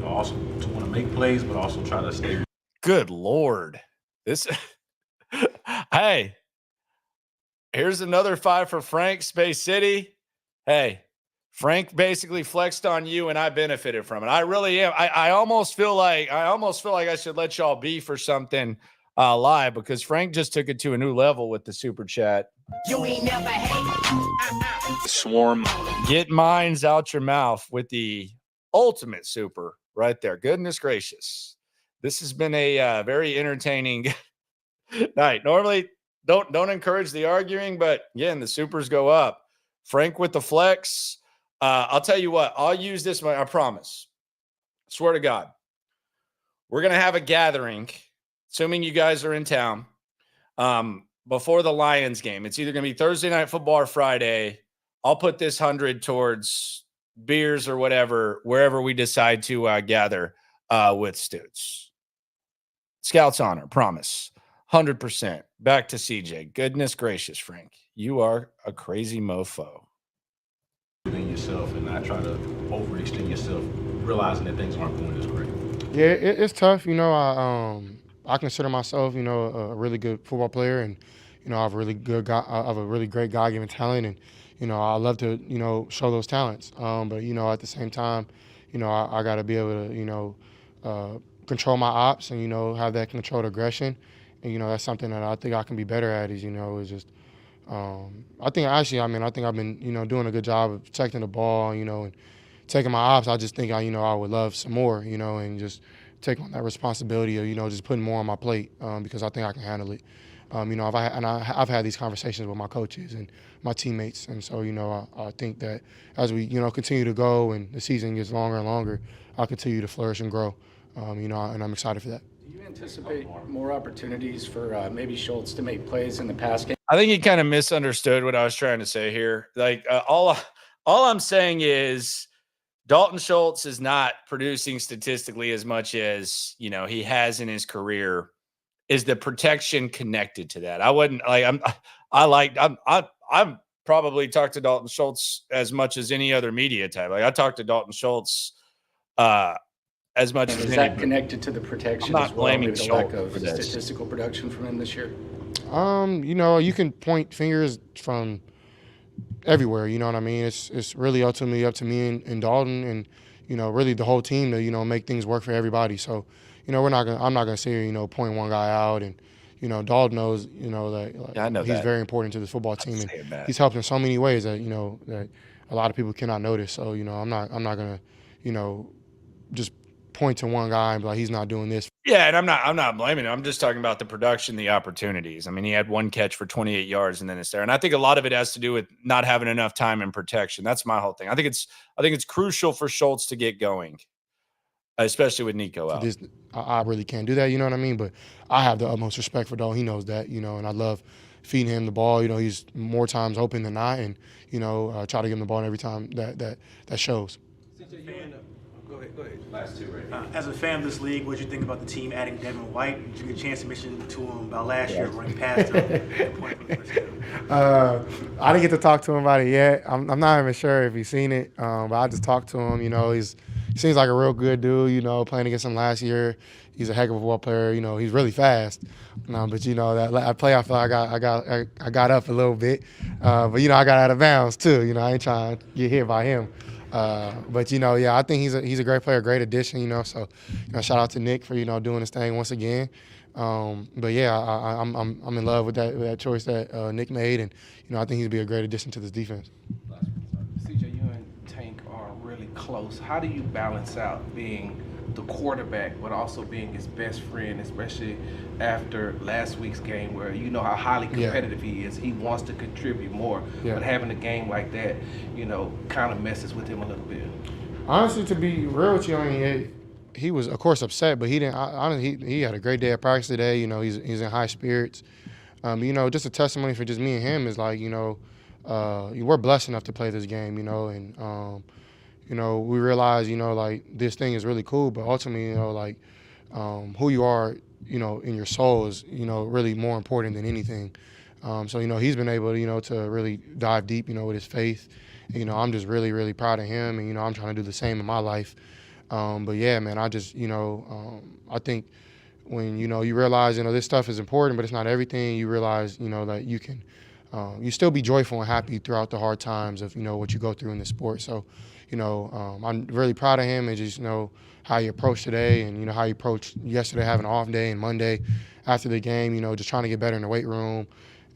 also to want to make plays, but also try to stay? Good Lord. Hey, here's another 5 for Frank, Space City. Hey, Frank basically flexed on you, and I benefited from it. I really am. I almost feel like I should let y'all beef or something live, because Frank just took it to a new level with the super chat. You ain't never hate. Swarm. Get mines out your mouth with the ultimate super right there. Goodness gracious. This has been a very entertaining night. Normally, don't encourage the arguing, but again, the supers go up. Frank with the flex. I'll tell you what, I'll use this one, I promise. Swear to God. We're going to have a gathering, assuming you guys are in town, before the Lions game. It's either going to be Thursday Night Football or Friday. I'll put this 100 towards beers or whatever, wherever we decide to gather with Stutes. Scouts honor, promise. 100%. Back to CJ. Goodness gracious, Frank. You are a crazy mofo. In yourself and not try to overextend yourself, realizing that things aren't going as great. Yeah, it's tough. I consider myself, a really good football player, and I have a really good guy. I have a really great God-given talent, and I love to show those talents. But at the same time, I got to be able to control my ops and have that controlled aggression, and that's something that I think I can be better at. Is just. I think I've been, doing a good job of protecting the ball, and taking my ops. I just think I would love some more, and just take on that responsibility of, just putting more on my plate, because I think I can handle it. I've had these conversations with my coaches and my teammates, and so I think that as we continue to go and the season gets longer and longer, I'll continue to flourish and grow, and I'm excited for that. Do you anticipate more opportunities for maybe Schultz to make plays in the pass game? I think he kind of misunderstood what I was trying to say here. Like all I'm saying is Dalton Schultz is not producing statistically as much as he has in his career. Is the protection connected to that? I wouldn't like. I'm probably talked to Dalton Schultz as much as any other media type. Like I talked to Dalton Schultz as much as is that connected to the protection? I'm not as well? blaming Maybe the Schultz lack of for this. statistical production from him this year. You can point fingers from everywhere. You know what I mean? It's really ultimately up to me and Dalton and really the whole team to make things work for everybody. So I'm not gonna sit here point one guy out, and Dalton knows that I know he's that. very important to this football team, and he's helped in so many ways that that a lot of people cannot notice. So I'm not gonna just point to one guy and be like he's not doing this. Yeah, and I'm not blaming him. I'm just talking about the production, the opportunities. I mean, he had one catch for 28 yards and then it's there. And I think a lot of it has to do with not having enough time in protection. That's my whole thing. I think it's crucial for Schultz to get going, especially with Nico out. I really can't do that, you know what I mean? But I have the utmost respect for Dole. He knows that, and I love feeding him the ball. He's more times open than not, and try to give him the ball every time that shows. Go ahead. Last two right here. As a fan of this league, what did you think about the team adding Devin White? Did you get a chance to mention to him about last year running past him? I didn't get to talk to him about it yet. I'm not even sure if he's seen it, but I just talked to him. He seems like a real good dude. Playing against him last year, he's a heck of a football player. He's really fast. But that play, I feel like I got up a little bit, but I got out of bounds too. I ain't trying to get hit by him. But I think he's a great player, great addition. So shout out to Nick for doing his thing once again. But yeah, I'm in love with that choice that Nick made, and I think he'd be a great addition to this defense. CJ, you and Tank are really close. How do you balance out being the quarterback, but also being his best friend, especially after last week's game where you know how highly competitive he is. He wants to contribute more, but having a game like that, kind of messes with him a little bit. Honestly, to be real with you, he was, of course, upset, but he didn't. Honestly, he had a great day at practice today. He's in high spirits. Just a testimony for just me and him is like, we're blessed enough to play this game, and we realize, like this thing is really cool, but ultimately, who you are, in your soul is, really more important than anything. So, he's been able, to really dive deep, with his faith. And, I'm just really, really proud of him, and I'm trying to do the same in my life. But yeah, man, I just, I think when you realize this stuff is important, but it's not everything. You realize that you can, you still be joyful and happy throughout the hard times of what you go through in the sport. So, I'm really proud of him and just how he approached today and how he approached yesterday, having an off day, and Monday after the game, just trying to get better in the weight room.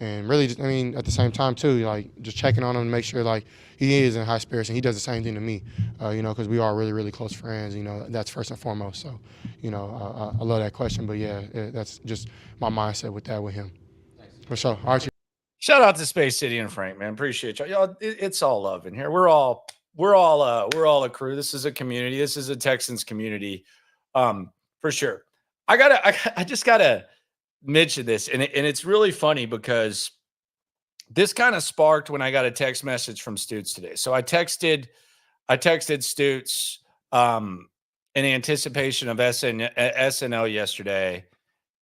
And really, just, at the same time too, like just checking on him to make sure like he is in high spirits, and he does the same thing to me, because we are really, really close friends. That's first and foremost. So, I love that question, but yeah, that's just my mindset with him. For sure. Archie. Shout out to Space City and Frank, man. Appreciate y'all. It's all love in here. We're all a crew. This is a community. This is a Texans community, for sure. I just gotta mention this, and it's really funny because this kind of sparked when I got a text message from Stutes today. So I texted Stutes in anticipation of SNL yesterday,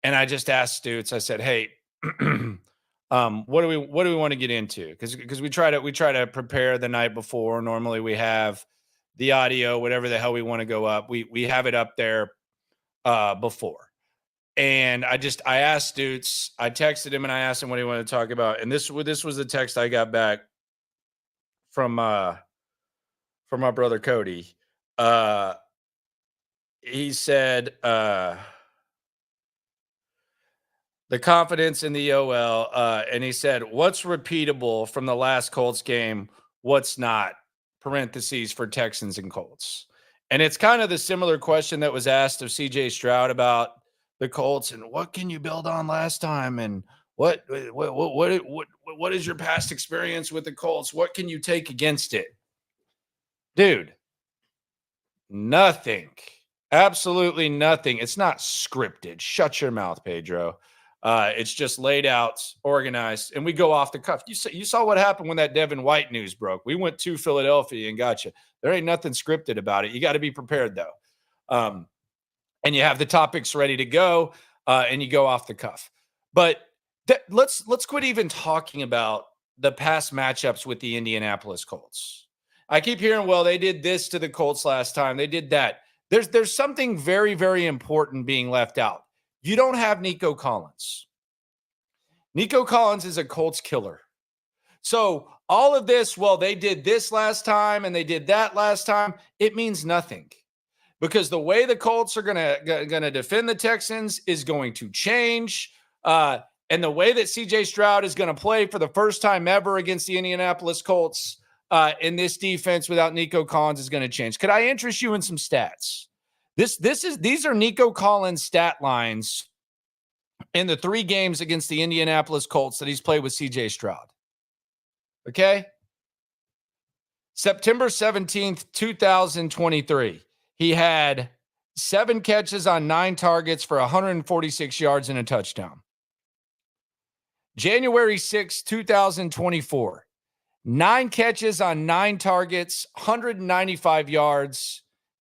and I just asked Stutes. I said, "Hey, what do we want to get into? Because we try to prepare the night before. Normally we have the audio, whatever the hell we want to go up. We have it up there before." And I asked Stutes, I texted him and I asked him what he wanted to talk about. And this was the text I got back from my brother Cody. He said, the confidence in the OL. And he said, what's repeatable from the last Colts game? What's not? Parentheses for Texans and Colts. And it's kind of the similar question that was asked of CJ Stroud about the Colts and what can you build on last time and What is your past experience with the Colts? What can you take against it? Dude, nothing. Absolutely nothing. It's not scripted. Shut your mouth, Pedro. It's just laid out, organized, and we go off the cuff. You saw what happened when that Devin White news broke. We went to Philadelphia and got you. There ain't nothing scripted about it. You got to be prepared, though. And you have the topics ready to go, and you go off the cuff. But let's quit even talking about the past matchups with the Indianapolis Colts. I keep hearing, well, they did this to the Colts last time. They did that. There's something very, very important being left out. You don't have Nico Collins. Nico Collins is a Colts killer. So all of this, well, they did this last time and they did that last time, it means nothing. Because the way the Colts are gonna defend the Texans is going to change. And the way that CJ Stroud is going to play for the first time ever against the Indianapolis Colts in this defense without Nico Collins is going to change. Could I interest you in some stats? These are Nico Collins stat lines in the 3 games against the Indianapolis Colts that he's played with CJ Stroud. Okay? September 17th, 2023. He had 7 catches on 9 targets for 146 yards and a touchdown. January 6th, 2024. 9 catches on 9 targets, 195 yards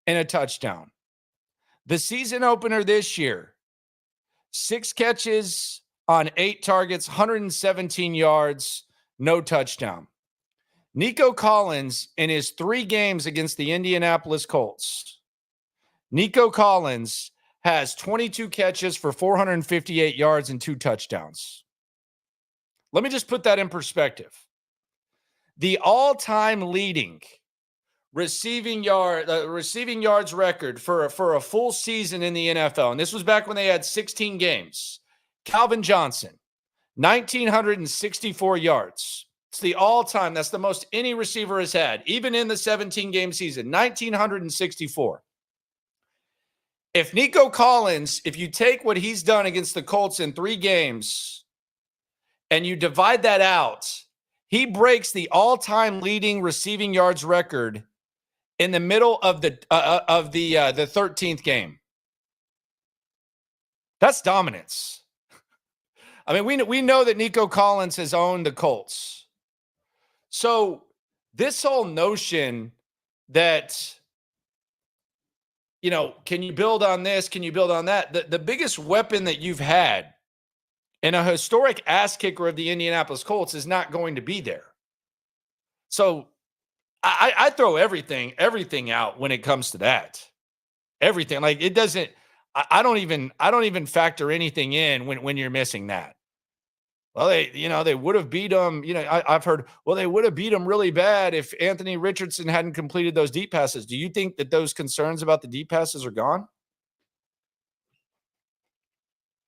and a touchdown. The season opener this year, 6 catches on 8 targets, 117 yards, no touchdown. Nico Collins in his 3 games against the Indianapolis Colts. Nico Collins has 22 catches for 458 yards and 2 touchdowns. Let me just put that in perspective. The all-time leading receiving yards record for a full season in the NFL, and this was back when they had 16 games. Calvin Johnson, 1,964 yards. It's the all-time. That's the most any receiver has had, even in the 17-game season, 1,964. If Nico Collins, if you take what he's done against the Colts in 3 games and you divide that out, he breaks the all-time leading receiving yards record in the middle of the 13th game. That's dominance. I mean, we know that Nico Collins has owned the Colts. So this whole notion that, you know, can you build on this? Can you build on that? The biggest weapon that you've had and a historic ass kicker of the Indianapolis Colts is not going to be there. So I throw everything out when it comes to that. Everything. Like, it doesn't, I don't even factor anything in when you're missing that. Well, they would have beat them. You know, I've heard, well, they would have beat them really bad if Anthony Richardson hadn't completed those deep passes. Do you think that those concerns about the deep passes are gone?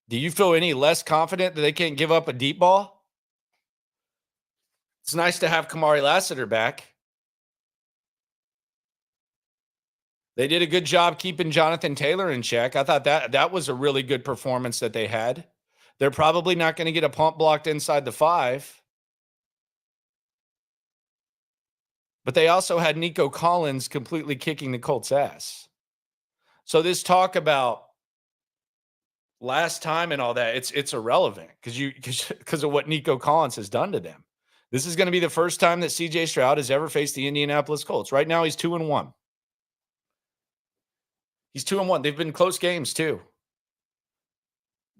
Do you feel any less confident that they can't give up a deep ball? It's nice to have Kamari Lassiter back. They did a good job keeping Jonathan Taylor in check. I thought that was a really good performance that they had. They're probably not going to get a punt blocked inside the 5. But they also had Nico Collins completely kicking the Colts' ass. So this talk about last time and all that, it's irrelevant because of what Nico Collins has done to them. This is going to be the first time that CJ Stroud has ever faced the Indianapolis Colts. Right now, he's 2-1. He's 2-1. They've been close games too.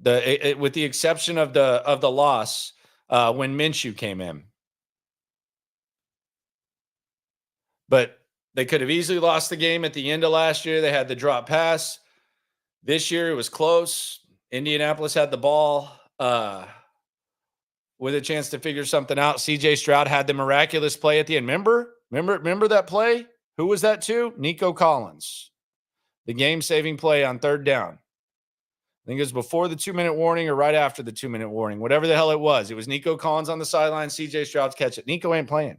With the exception of the loss when Minshew came in. But they could have easily lost the game at the end of last year. They had the drop pass. This year it was close. Indianapolis had the ball with a chance to figure something out. CJ Stroud had the miraculous play at the end. Remember that play? Who was that to? Nico Collins. The game-saving play on 3rd down. I think it was before the 2-minute warning or right after the 2-minute warning. Whatever the hell it was. It was Nico Collins on the sideline. CJ Stroud's catch it. Nico ain't playing.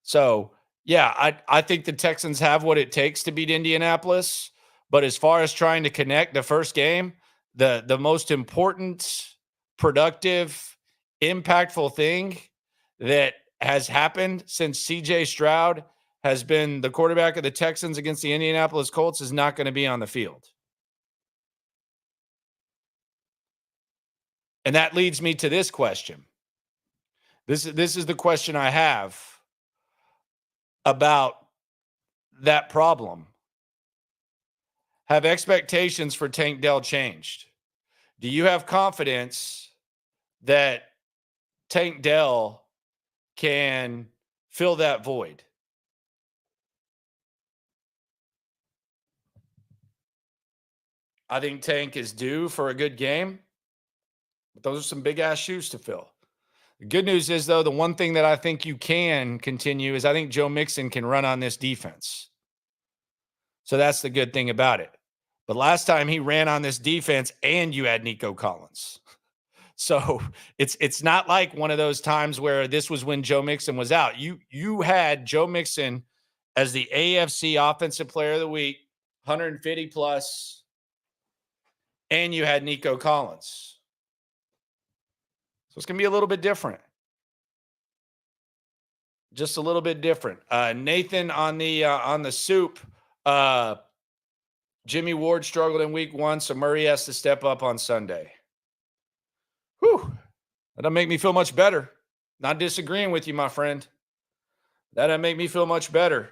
So, yeah, I think the Texans have what it takes to beat Indianapolis. But as far as trying to connect the first game, the most important, productive, impactful thing that has happened since CJ Stroud has been the quarterback of the Texans against the Indianapolis Colts is not going to be on the field. And that leads me to this question. This is the question I have about that problem. Have expectations for Tank Dell changed? Do you have confidence that Tank Dell can fill that void? I think Tank is due for a good game, but those are some big-ass shoes to fill. The good news is, though, the one thing that I think you can continue is I think Joe Mixon can run on this defense. So that's the good thing about it. But last time he ran on this defense and you had Nico Collins. So it's not like one of those times where this was when Joe Mixon was out. You had Joe Mixon as the AFC Offensive Player of the Week, 150 plus, and you had Nico Collins. So it's going to be a little bit different. Just a little bit different. Nathan on the soup. Jimmy Ward struggled in week 1, so Murray has to step up on Sunday. Whew. That'll make me feel much better. Not disagreeing with you, my friend. That'll make me feel much better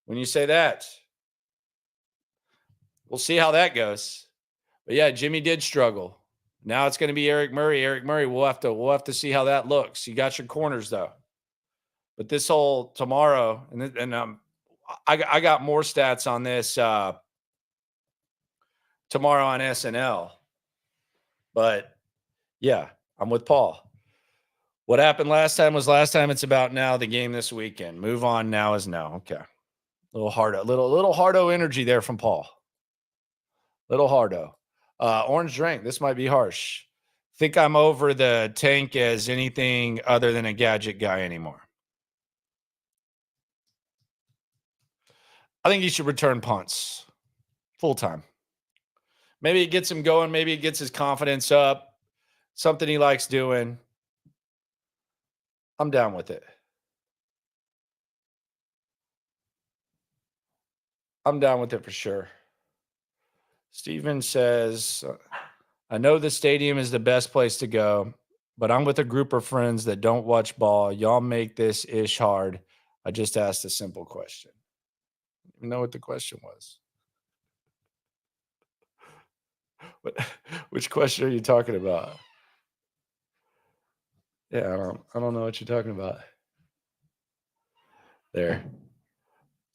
when you say that. We'll see how that goes. But yeah, Jimmy did struggle. Now it's going to be Eric Murray. Eric Murray, we'll have to see how that looks. You got your corners though. But this whole tomorrow, and I got more stats on this tomorrow on SNL. But yeah, I'm with Paul. What happened last time was last time. It's about now. The game this weekend. Move on now is now. Okay. Little hardo energy there from Paul. Little hardo. Orange drink. This might be harsh. Think I'm over the Tank as anything other than a gadget guy anymore. I think he should return punts full time. Maybe it gets him going. Maybe it gets his confidence up. Something he likes doing. I'm down with it. I'm down with it for sure. Steven says, I know the stadium is the best place to go, but I'm with a group of friends that don't watch ball. Y'all make this ish hard. I just asked a simple question. You know what the question was? Which question are you talking about? Yeah, I don't know what you're talking about. There.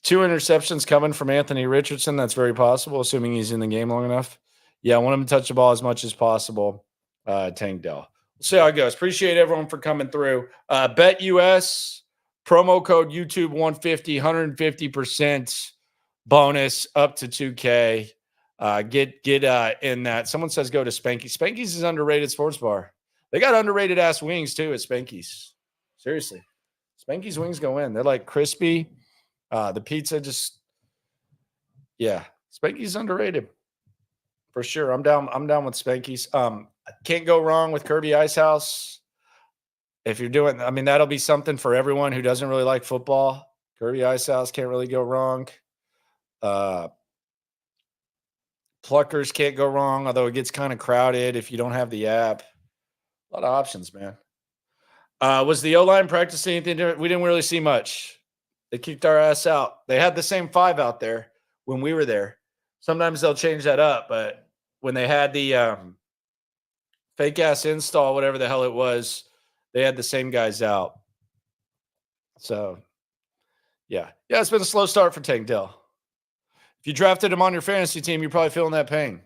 2 interceptions coming from Anthony Richardson. That's very possible, assuming he's in the game long enough. Yeah, I want him to touch the ball as much as possible. Tank Dell. We'll see how it goes. Appreciate everyone for coming through. BetUS, promo code YouTube 150, 150% bonus up to 2K. Get in that. Someone says go to Spanky's. Spanky's is underrated sports bar. They got underrated ass wings too at Spanky's. Seriously. Spanky's wings go in. They're like crispy. The pizza just, yeah. Spanky's underrated for sure. I'm down with Spanky's. Can't go wrong with Kirby Ice House. If you're doing, I mean, that'll be something for everyone who doesn't really like football. Kirby Ice House can't really go wrong. Pluckers can't go wrong, although it gets kind of crowded if you don't have the app. A lot of options, man. Was the O-line practicing anything different? We didn't really see much. They kicked our ass out. They had the same 5 out there when we were there. Sometimes they'll change that up, but when they had the fake-ass install, whatever the hell it was, they had the same guys out. So, yeah. Yeah, it's been a slow start for Tank Dell. If you drafted him on your fantasy team, you're probably feeling that pain.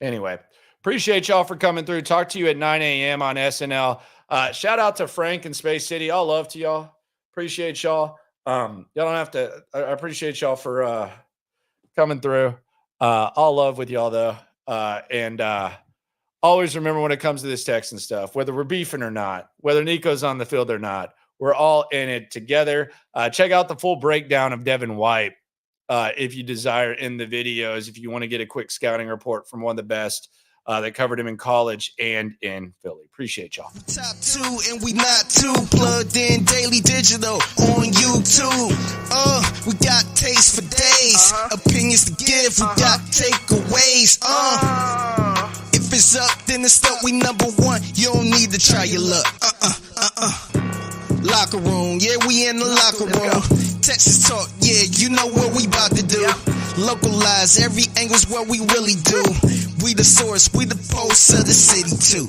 Anyway, appreciate y'all for coming through. Talk to you at 9 a.m. on SNL. Shout out to Frank and Space City. All love to y'all. Appreciate y'all. Y'all don't have to. I appreciate y'all for coming through. All love with y'all though. And always remember when it comes to this Texan stuff, whether we're beefing or not, whether Nico's on the field or not, we're all in it together. Check out the full breakdown of Devin White if you desire in the videos, if you want to get a quick scouting report from one of the best that covered him in college and in Philly. Appreciate y'all. Top 2 and we not too plugged in daily digital on YouTube. We got taste for days, opinions to give, we got takeaways. If it's up, then it's up, we number one. You don't need to try your luck. Locker room, yeah, we in the locker room. Texas talk, yeah, you know what we about to do. Localize, every angle's what we really do. We the source, we the pulse of the city too.